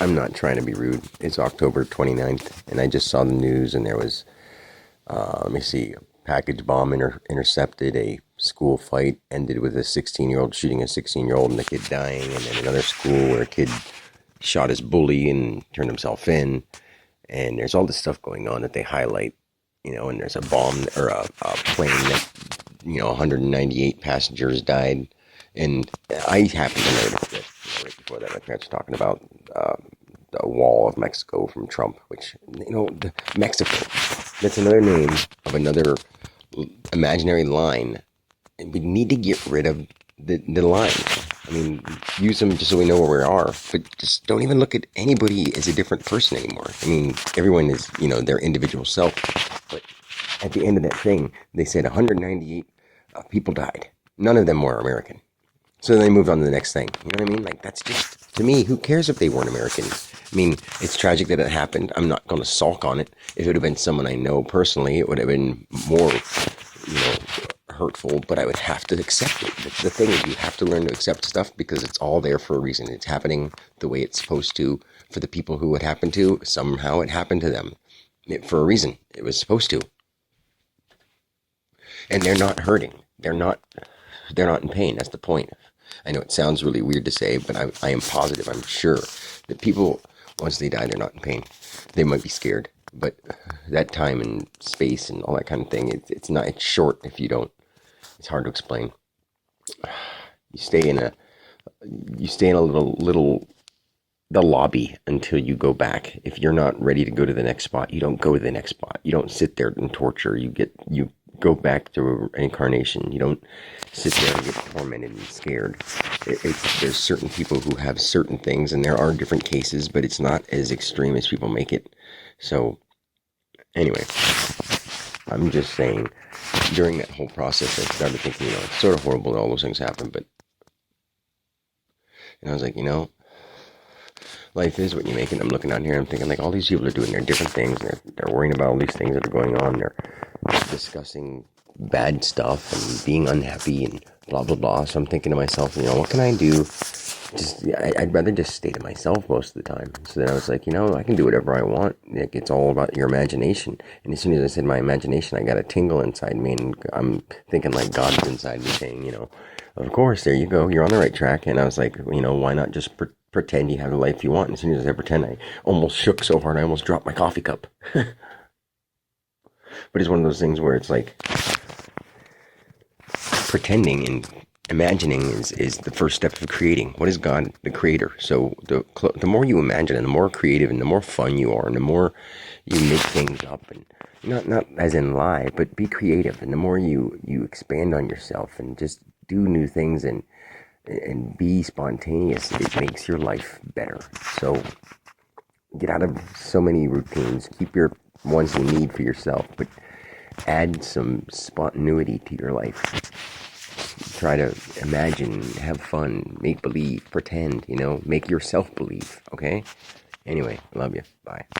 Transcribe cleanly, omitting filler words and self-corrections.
I'm not trying to be rude. It's October 29th, and I just saw the news, and there was, let me see, a package bomb intercepted, a school fight ended with a 16-year-old shooting a 16-year-old and the kid dying, and then another school where a kid shot his bully and turned himself in. And there's all this stuff going on that they highlight, and there's a bomb or a plane that, 198 passengers died. And I happened to notice this right before that. My parents were talking about the wall of Mexico from Trump, which, Mexico, that's another name of another imaginary line. And we need to get rid of the lines. I mean, use them just so we know where we are, but just don't even look at anybody as a different person anymore. I mean, everyone is, their individual self. But at the end of that thing, they said 198 people died. None of them were American. So then they moved on to the next thing. You know what I mean? Like, that's just, to me, who cares if they weren't American? I mean, it's tragic that it happened. I'm not going to sulk on it. If it would have been someone I know personally, it would have been more, hurtful, but I would have to accept it. The thing is, you have to learn to accept stuff because it's all there for a reason. It's happening the way it's supposed to for the people who it happened to. Somehow it happened to them for a reason. It was supposed to. And they're not hurting. They're not in pain. That's the point. I know it sounds really weird to say, but I am positive, I'm sure that people, once they die, they're not in pain. They might be scared, but that time and space and all that kind of thing, it's short if you don't. It's hard to explain. You stay in a little the lobby until you go back. If you're not ready to go to the next spot, you don't go to the next spot. You don't sit there and torture. You go back to incarnation. You don't sit there and get tormented and scared. There's certain people who have certain things, and there are different cases, but it's not as extreme as people make it. So, anyway, I'm just saying, during that whole process, I started thinking, it's sort of horrible that all those things happen, and I was like, life is what you make it. I'm looking out here, I'm thinking, like, all these people are doing their different things, and they're worrying about all these things that are going on, they're discussing bad stuff and being unhappy and blah blah blah. So I'm thinking to myself, what can I do? I'd rather just stay to myself most of the time. So then I was like, I can do whatever I want. It's all about your imagination. And as soon as I said my imagination, I got a tingle inside me, and I'm thinking like God's inside me saying, of course, there you go, you're on the right track. And I was like, why not just pretend you have the life you want? And as soon as I pretend, I almost shook so hard I almost dropped my coffee cup. But it's one of those things where it's like pretending and imagining is the first step of creating. What is God? The creator. So the more you imagine and the more creative and the more fun you are and the more you make things up, and not as in lie, but be creative, and the more you expand on yourself and just do new things and be spontaneous, it makes your life better. So get out of so many routines. Keep your ones you need for yourself, but add some spontaneity to your life. Try to imagine, have fun, make believe, pretend, make yourself believe, okay? Anyway, I love you. Bye.